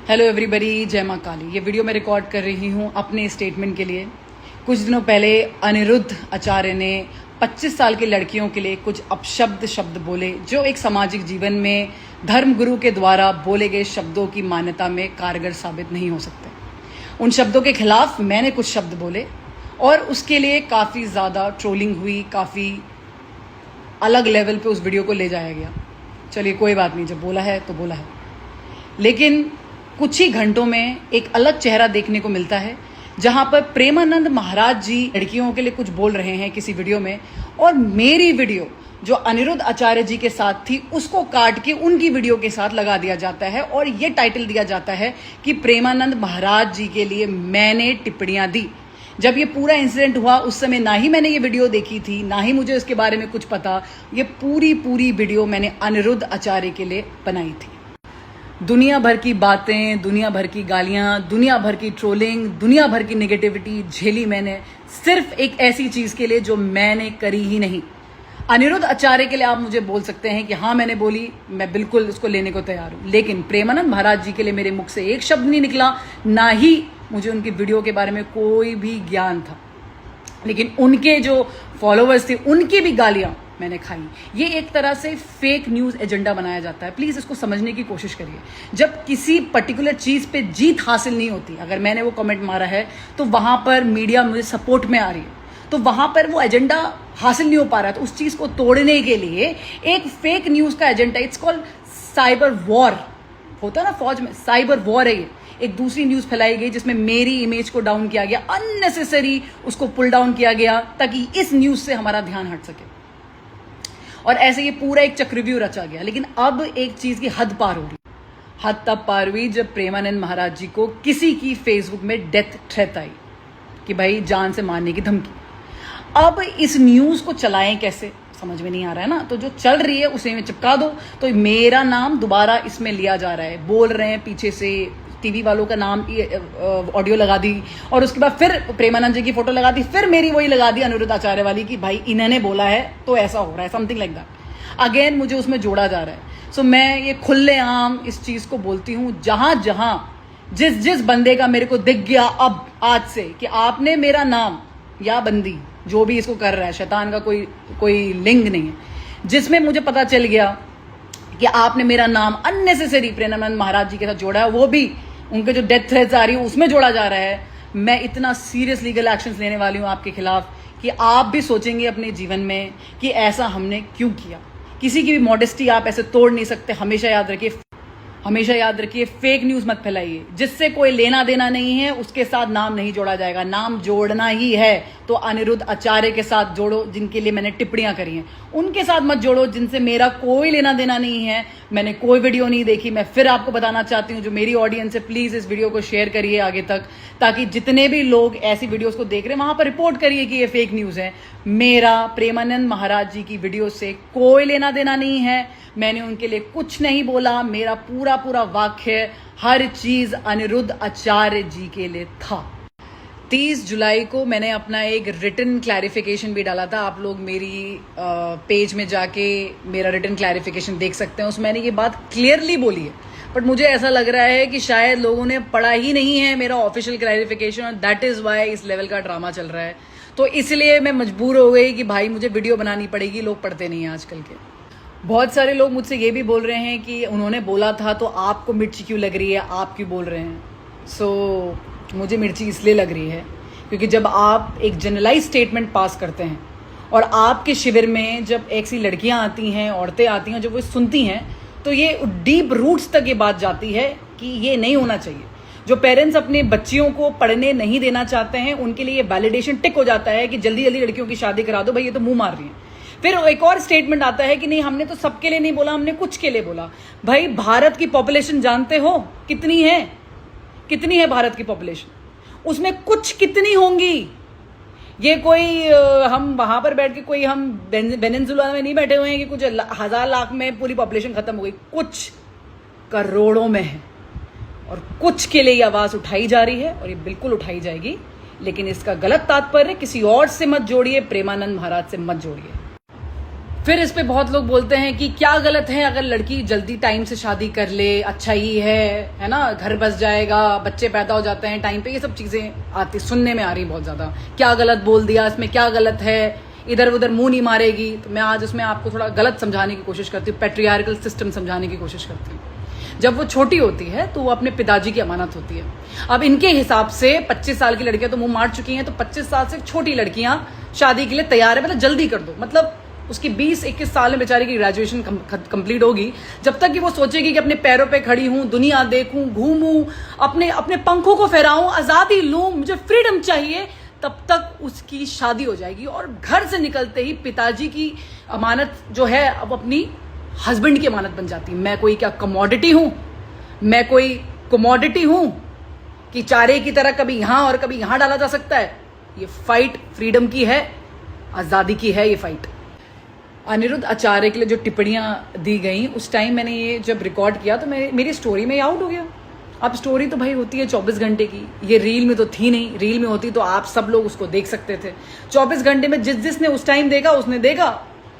Hello everybody, जय माँ काली। ये वीडियो मैं रिकॉर्ड कर रही हूँ अपने स्टेटमेंट के लिए। कुछ दिनों पहले अनिरुद्ध आचार्य ने 25 साल की लड़कियों के लिए कुछ अपशब्द शब्द बोले, जो एक सामाजिक जीवन में धर्मगुरु के द्वारा बोले गए शब्दों की मान्यता में कारगर साबित नहीं हो सकते। उन शब्दों के खिलाफ मैंने कुछ शब्द बोले और उसके लिए काफ़ी ज़्यादा ट्रोलिंग हुई, काफ़ी अलग लेवल पे उस वीडियो को ले जाया गया। चलिए कोई बात नहीं, जब बोला है तो बोला है। लेकिन कुछ ही घंटों में एक अलग चेहरा देखने को मिलता है, जहां पर प्रेमानंद महाराज जी लड़कियों के लिए कुछ बोल रहे हैं किसी वीडियो में, और मेरी वीडियो जो अनिरुद्ध आचार्य जी के साथ थी उसको काट के उनकी वीडियो के साथ लगा दिया जाता है और ये टाइटल दिया जाता है कि प्रेमानंद महाराज जी के लिए मैंने टिप्पणियां दी। जब ये पूरा इंसिडेंट हुआ उस समय ना ही मैंने ये वीडियो देखी थी, ना ही मुझे इसके बारे में कुछ पता। ये पूरी वीडियो मैंने अनिरुद्ध आचार्य के लिए बनाई थी। दुनिया भर की बातें, दुनिया भर की गालियां, दुनिया भर की ट्रोलिंग, दुनिया भर की नेगेटिविटी झेली मैंने, सिर्फ एक ऐसी चीज के लिए जो मैंने करी ही नहीं। अनिरुद्ध आचार्य के लिए आप मुझे बोल सकते हैं कि हाँ मैंने बोली, मैं बिल्कुल उसको लेने को तैयार हूं। लेकिन प्रेमानंद महाराज जी के लिए मेरे मुख से एक शब्द नहीं निकला, ना ही मुझे उनकी वीडियो के बारे में कोई भी ज्ञान था। लेकिन उनके जो फॉलोअर्स थे उनकी भी गालियां मैंने खाई। ये एक तरह से फेक न्यूज एजेंडा बनाया जाता है। प्लीज इसको समझने की कोशिश करिए। जब किसी पर्टिकुलर चीज पे जीत हासिल नहीं होती, अगर मैंने वो कमेंट मारा है तो वहां पर मीडिया मुझे सपोर्ट में आ रही है, तो वहां पर वो एजेंडा हासिल नहीं हो पा रहा है, तो उस चीज को तोड़ने के लिए एक फेक न्यूज का agenda, it's called cyber war होता है ना फौज में, साइबर वॉर है ये। एक दूसरी न्यूज फैलाई गई जिसमें मेरी इमेज को डाउन किया गया, अननेसेसरी उसको पुल डाउन किया गया ताकि इस न्यूज से हमारा ध्यान हट सके, और ऐसे ये पूरा एक चक्रव्यूह रचा गया। लेकिन अब एक चीज की हद पार हो रही। हद तब पार हुई जब प्रेमानंद महाराज जी को किसी की फेसबुक में डेथ थ्रेट आई कि भाई जान से मारने की धमकी। अब इस न्यूज को चलाएं कैसे, समझ में नहीं आ रहा है ना। तो जो चल रही है उसे में चिपका दो, तो मेरा नाम दोबारा इसमें लिया जा रहा है। बोल रहे हैं पीछे से टीवी वालों का नाम, ऑडियो लगा दी, और उसके बाद फिर प्रेमानंद जी की फोटो लगा दी, फिर मेरी वही लगा दी अनिरुद्ध आचार्य वाली कि भाई इन्होंने बोला है तो ऐसा हो रहा है, समथिंग लाइक दैट। अगेन मुझे उसमें जोड़ा जा रहा है। सो मैं ये खुलेआम इस चीज को बोलती हूं, जहां जहां जिस बंदे का मेरे को दिख गया अब आज से कि आपने मेरा नाम, या बंदी जो भी इसको कर रहा है, शैतान का कोई लिंग नहीं है, जिसमें मुझे पता चल गया कि आपने मेरा नाम अननेसेसरी प्रेमानंद महाराज जी के साथ जोड़ा है, वो भी उनके जो डेथ थ्रेट्स आ रही है उसमें जोड़ा जा रहा है। मैं इतना सीरियस लीगल एक्शंस लेने वाली हूं आपके खिलाफ कि आप भी सोचेंगे अपने जीवन में कि ऐसा हमने क्यों किया। किसी की भी मॉडेस्टी आप ऐसे तोड़ नहीं सकते। हमेशा याद रखिए, फेक न्यूज मत फैलाइए। जिससे कोई लेना देना नहीं है उसके साथ नाम नहीं जोड़ा जाएगा। नाम जोड़ना ही है तो अनिरुद्ध आचार्य के साथ जोड़ो, जिनके लिए मैंने टिप्पणियां करी हैं। उनके साथ मत जोड़ो जिनसे मेरा कोई लेना देना नहीं है, मैंने कोई वीडियो नहीं देखी। मैं फिर आपको बताना चाहती हूँ, जो मेरी ऑडियंस है, प्लीज इस वीडियो को शेयर करिए आगे तक, ताकि जितने भी लोग ऐसी वीडियोस को देख रहे हैं वहां पर रिपोर्ट करिए कि ये फेक न्यूज है। मेरा प्रेमानंद महाराज जी की वीडियो से कोई लेना देना नहीं है। मैंने उनके लिए कुछ नहीं बोला। मेरा पूरा वाक्य, हर चीज अनिरुद्ध आचार्य जी के लिए था। 30 जुलाई को मैंने अपना एक रिटन क्लैरिफिकेशन भी डाला था। आप लोग मेरी पेज में जाके मेरा रिटन क्लैरिफिकेशन देख सकते हैं। उसमें मैंने ये बात क्लियरली बोली है, बट मुझे ऐसा लग रहा है कि शायद लोगों ने पढ़ा ही नहीं है मेरा ऑफिशियल क्लैरिफिकेशन, और दैट इज वाई इस लेवल का ड्रामा चल रहा है। तो इसलिए मैं मजबूर हो गई कि भाई मुझे वीडियो बनानी पड़ेगी। लोग पढ़ते नहीं हैं आजकल के। बहुत सारे लोग मुझसे ये भी बोल रहे हैं कि उन्होंने बोला था तो आपको मिर्ची क्यों लग रही है, आप क्यों बोल रहे हैं। सो मुझे मिर्ची इसलिए लग रही है क्योंकि जब आप एक जनरलाइज स्टेटमेंट पास करते हैं और आपके शिविर में जब ऐसी लड़कियां आती हैं, औरतें आती हैं, जब वो सुनती हैं तो ये डीप रूट्स तक ये बात जाती है कि ये नहीं होना चाहिए। जो पेरेंट्स अपने बच्चियों को पढ़ने नहीं देना चाहते हैं उनके लिए ये वैलिडेशन टिक हो जाता है कि जल्दी जल्दी लड़कियों की शादी करा दो, भाई ये तो मुंह मार रही है। फिर एक और स्टेटमेंट आता है कि नहीं, हमने तो सबके लिए नहीं बोला, हमने कुछ के लिए बोला। भाई भारत की पॉपुलेशन जानते हो कितनी है? कितनी है भारत की पॉपुलेशन? उसमें कुछ कितनी होंगी? ये कोई हम वहां पर बैठ के कोई हम वेनेजुएला में नहीं बैठे हुए हैं कि कुछ हजार लाख में पूरी पॉपुलेशन खत्म हो गई। कुछ करोड़ों में है, और कुछ के लिए ये आवाज उठाई जा रही है, और ये बिल्कुल उठाई जाएगी। लेकिन इसका गलत तात्पर्य किसी और से मत जोड़िए, प्रेमानंद महाराज से मत जोड़िए। फिर इस पे बहुत लोग बोलते हैं कि क्या गलत है अगर लड़की जल्दी टाइम से शादी कर ले, अच्छा ही है ना, घर बस जाएगा, बच्चे पैदा हो जाते हैं टाइम पे, ये सब चीजें आती सुनने में आ रही बहुत ज्यादा। क्या गलत बोल दिया, इसमें क्या गलत है, इधर उधर मुंह नहीं मारेगी। तो मैं आज उसमें आपको थोड़ा गलत समझाने की कोशिश करती हूँ, पैट्रियार्कल सिस्टम समझाने की कोशिश करती हूँ। जब वो छोटी होती है तो वो अपने पिताजी की अमानत होती है। अब इनके हिसाब से 25 साल की लड़कियां तो मुंह मार चुकी हैं, तो 25 साल से छोटी लड़कियां शादी के लिए तैयार है, मतलब जल्दी कर दो। मतलब उसकी 20-21 साल में बेचारी की ग्रेजुएशन कंप्लीट होगी, जब तक कि वो सोचेगी कि अपने पैरों पे खड़ी हूं, दुनिया देखूं, घूमूं, अपने अपने पंखों को फहराऊं, आजादी लूं, मुझे फ्रीडम चाहिए, तब तक उसकी शादी हो जाएगी। और घर से निकलते ही पिताजी की अमानत जो है अब अपनी हस्बैंड की अमानत बन जाती है। मैं कोई क्या कमोडिटी हूं, मैं कोई कमोडिटी हूं कि चारे की तरह कभी यहां और कभी यहां डाला जा सकता है। ये फाइट फ्रीडम की है, आजादी की है ये फाइट। अनिरुद्ध आचार्य के लिए जो टिप्पणियां दी गई उस टाइम मैंने ये जब रिकॉर्ड किया तो मेरी स्टोरी में आउट हो गया। अब स्टोरी तो भाई होती है 24 घंटे की, ये रील में तो थी नहीं, रील में होती तो आप सब लोग उसको देख सकते थे। 24 घंटे में जिसने उस टाइम देखा उसने देखा,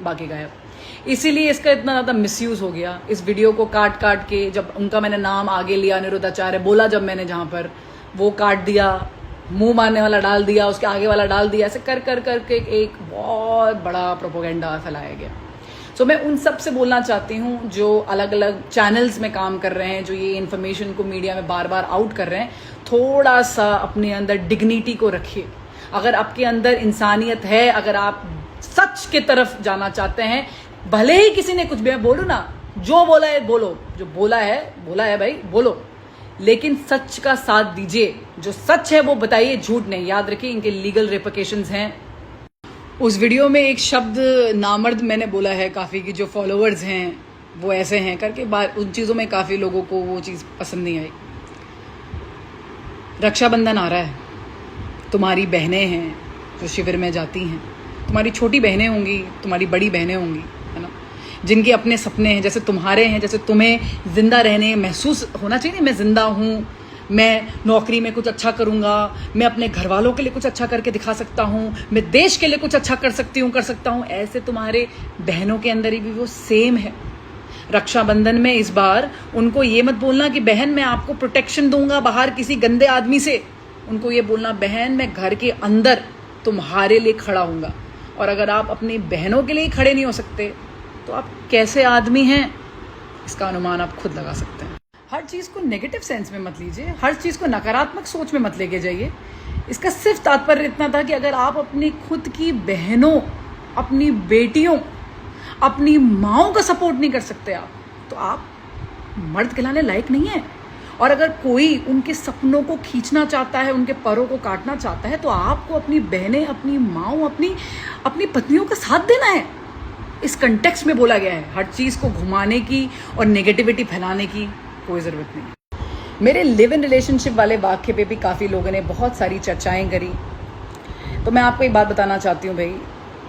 बाकी गायब। इसीलिए इसका इतना ज्यादा मिसयूज हो गया। इस वीडियो को काट काट के, जब उनका मैंने नाम आगे लिया, अनिरुद्ध आचार्य बोला जब मैंने, जहां पर वो काट दिया, मुंह मारने वाला डाल दिया, उसके आगे वाला डाल दिया, ऐसे कर कर करके एक बहुत बड़ा प्रोपोगेंडा फैलाया गया। सो मैं उन सब से बोलना चाहती हूँ जो अलग अलग चैनल्स में काम कर रहे हैं, जो ये इन्फॉर्मेशन को मीडिया में बार बार आउट कर रहे हैं, थोड़ा सा अपने अंदर डिग्निटी को रखिए। अगर आपके अंदर इंसानियत है, अगर आप सच की तरफ जाना चाहते हैं, भले ही किसी ने कुछ भी, बोलो ना, जो बोला है बोलो, जो बोला है भाई बोलो, लेकिन सच का साथ दीजिए। जो सच है वो बताइए, झूठ नहीं। याद रखिए इनके लीगल रेपरकेशंस हैं। उस वीडियो में एक शब्द नामर्द मैंने बोला है काफ़ी, कि जो फॉलोअर्स हैं वो ऐसे हैं करके, उन चीज़ों में काफ़ी लोगों को वो चीज़ पसंद नहीं आई। रक्षाबंधन आ रहा है, तुम्हारी बहनें हैं जो शिविर में जाती हैं, तुम्हारी छोटी बहनें होंगी, तुम्हारी बड़ी बहनें होंगी, है ना, जिनके अपने सपने हैं, जैसे तुम्हारे हैं। जैसे तुम्हें जिंदा रहने महसूस होना चाहिए, मैं जिंदा हूँ, मैं नौकरी में कुछ अच्छा करूँगा, मैं अपने घर वालों के लिए कुछ अच्छा करके दिखा सकता हूँ, मैं देश के लिए कुछ अच्छा कर सकता हूँ। ऐसे तुम्हारे बहनों के अंदर भी वो सेम है। रक्षाबंधन में इस बार उनको ये मत बोलना कि बहन मैं आपको प्रोटेक्शन दूंगा बाहर किसी गंदे आदमी से। उनको ये बोलना, बहन मैं घर के अंदर तुम्हारे लिए खड़ा हूँगा। और अगर आप अपनी बहनों के लिए खड़े नहीं हो सकते तो आप कैसे आदमी हैं, इसका अनुमान आप खुद लगा सकते हैं। हर चीज़ को नेगेटिव सेंस में मत लीजिए, हर चीज़ को नकारात्मक सोच में मत लेके जाइए। इसका सिर्फ तात्पर्य इतना था कि अगर आप अपनी खुद की बहनों, अपनी बेटियों, अपनी माँओं का सपोर्ट नहीं कर सकते आप, तो आप मर्द कहलाने लायक नहीं है। और अगर कोई उनके सपनों को खींचना चाहता है, उनके परों को काटना चाहता है, तो आपको अपनी बहनें, अपनी माँओं, अपनी पत्नियों का साथ देना है। इस कंटेक्स्ट में बोला गया है। हर चीज़ को घुमाने की और नेगेटिविटी फैलाने की कोई ज़रूरत नहीं। मेरे लिव इन रिलेशनशिप वाले वाक्य पे भी काफ़ी लोगों ने बहुत सारी चर्चाएं करी। तो मैं आपको एक बात बताना चाहती हूँ भाई,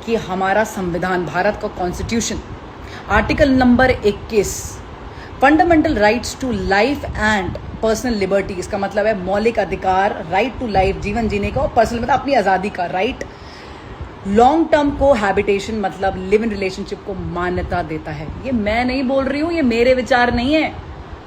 कि हमारा संविधान, भारत का constitution, article number 21, fundamental rights to life and personal liberty, इसका मतलब है मौलिक अधिकार, राइट टू लाइफ, जीवन जीने का, और पर्सनल मतलब अपनी आज़ादी का राइट, लॉन्ग टर्म को हैबिटेशन मतलब लिव इन रिलेशनशिप को मान्यता देता है। ये मैं नहीं बोल रही हूँ, ये मेरे विचार नहीं है,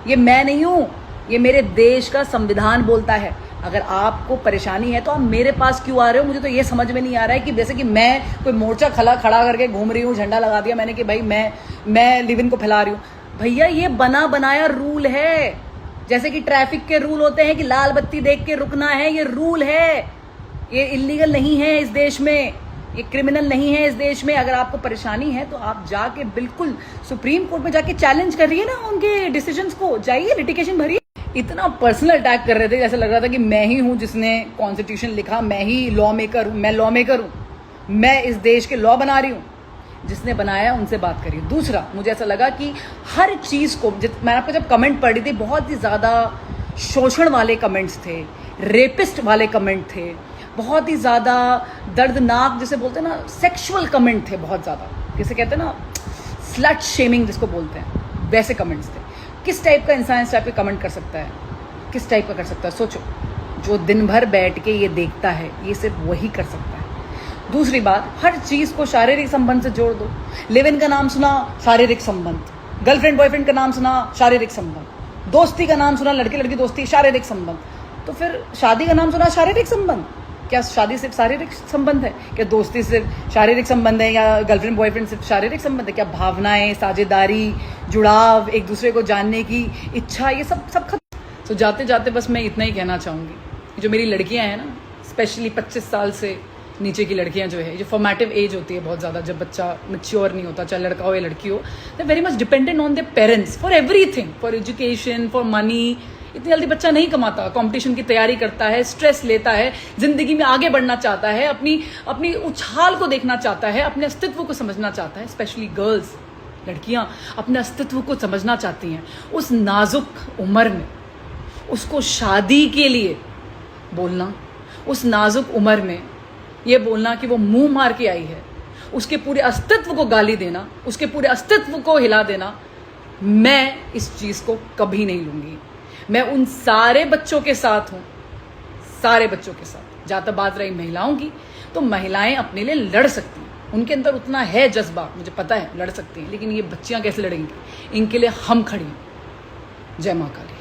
ये मैं नहीं हूँ, ये मेरे देश का संविधान बोलता है। अगर आपको परेशानी है तो आप मेरे पास क्यों आ रहे हो? मुझे तो ये समझ में नहीं आ रहा है कि जैसे कि मैं कोई मोर्चा खड़ा करके घूम रही हूँ, झंडा लगा दिया मैंने कि भाई मैं लिव इन को फैला रही हूँ। भैया ये बना बनाया रूल है, जैसे कि ट्रैफिक के रूल होते हैं कि लाल बत्ती देख के रुकना है, ये रूल है, ये इलीगल नहीं है इस देश में, ये क्रिमिनल नहीं है इस देश में। अगर आपको परेशानी है तो आप जाके बिल्कुल सुप्रीम कोर्ट में जाके चैलेंज करिए ना उनके डिसीजंस को, जाइए लिटिगेशन भरिए। इतना पर्सनल अटैक कर रहे थे, जैसे लग रहा था कि मैं ही हूं जिसने कॉन्स्टिट्यूशन लिखा, मैं ही लॉ मेकर हूं, मैं लॉ मेकर हूं, मैं इस देश के लॉ बना रही हूं। जिसने बनाया उनसे बात करिए। दूसरा, मुझे ऐसा लगा कि हर चीज को, मैं आपको जब कमेंट पढ़ी थी, बहुत ही ज्यादा शोषण वाले कमेंट्स थे, रेपिस्ट वाले कमेंट थे, बहुत ही ज्यादा दर्दनाक, जिसे बोलते हैं ना सेक्सुअल कमेंट थे, बहुत ज्यादा, जिसे कहते हैं ना स्लट शेमिंग जिसको बोलते हैं, वैसे कमेंट्स थे। किस टाइप का इंसान इस टाइप के कमेंट कर सकता है? किस टाइप का कर सकता है? सोचो, जो दिन भर बैठ के ये देखता है, ये सिर्फ वही कर सकता है। दूसरी बात, हर चीज को शारीरिक संबंध से जोड़ दो। लिव इन का नाम सुना, शारीरिक संबंध। गर्लफ्रेंड बॉयफ्रेंड का नाम सुना, शारीरिक संबंध। दोस्ती का नाम सुना, लड़के लड़की दोस्ती, शारीरिक संबंध। तो फिर शादी का नाम सुना, शारीरिक संबंध। क्या शादी सिर्फ शारीरिक संबंध है? क्या दोस्ती सिर्फ शारीरिक संबंध है? या गर्लफ्रेंड बॉयफ्रेंड सिर्फ शारीरिक संबंध है? क्या भावनाएं, साझेदारी, जुड़ाव, एक दूसरे को जानने की इच्छा, ये सब खत्म। तो जाते जाते बस मैं इतना ही कहना चाहूँगी, जो मेरी लड़कियां हैं ना, स्पेशली 25 साल से नीचे की लड़कियां जो है, जो फॉर्मेटिव एज होती है बहुत ज़्यादा, जब बच्चा मैच्योर नहीं होता, चाहे लड़का हो या लड़की हो, they very much dependent on their parents for everything, for education, for money. इतनी जल्दी बच्चा नहीं कमाता, कंपटीशन की तैयारी करता है, स्ट्रेस लेता है, जिंदगी में आगे बढ़ना चाहता है, अपनी उछाल को देखना चाहता है, अपने अस्तित्व को समझना चाहता है। स्पेशली गर्ल्स, लड़कियां अपने अस्तित्व को समझना चाहती हैं। उस नाजुक उम्र में उसको शादी के लिए बोलना, उस नाजुक उम्र में ये बोलना कि वो मुंह मार के आई है, उसके पूरे अस्तित्व को गाली देना, उसके पूरे अस्तित्व को हिला देना, मैं इस चीज़ को कभी नहीं लूँगी। मैं उन सारे बच्चों के साथ हूँ, सारे बच्चों के साथ। जहाँ तक बात रही महिलाओं की, तो महिलाएं अपने लिए लड़ सकती हैं, उनके अंदर उतना है जज्बा, मुझे पता है लड़ सकती हैं, लेकिन ये बच्चियाँ कैसे लड़ेंगी? इनके लिए हम खड़ी हैं। जय माँ काली।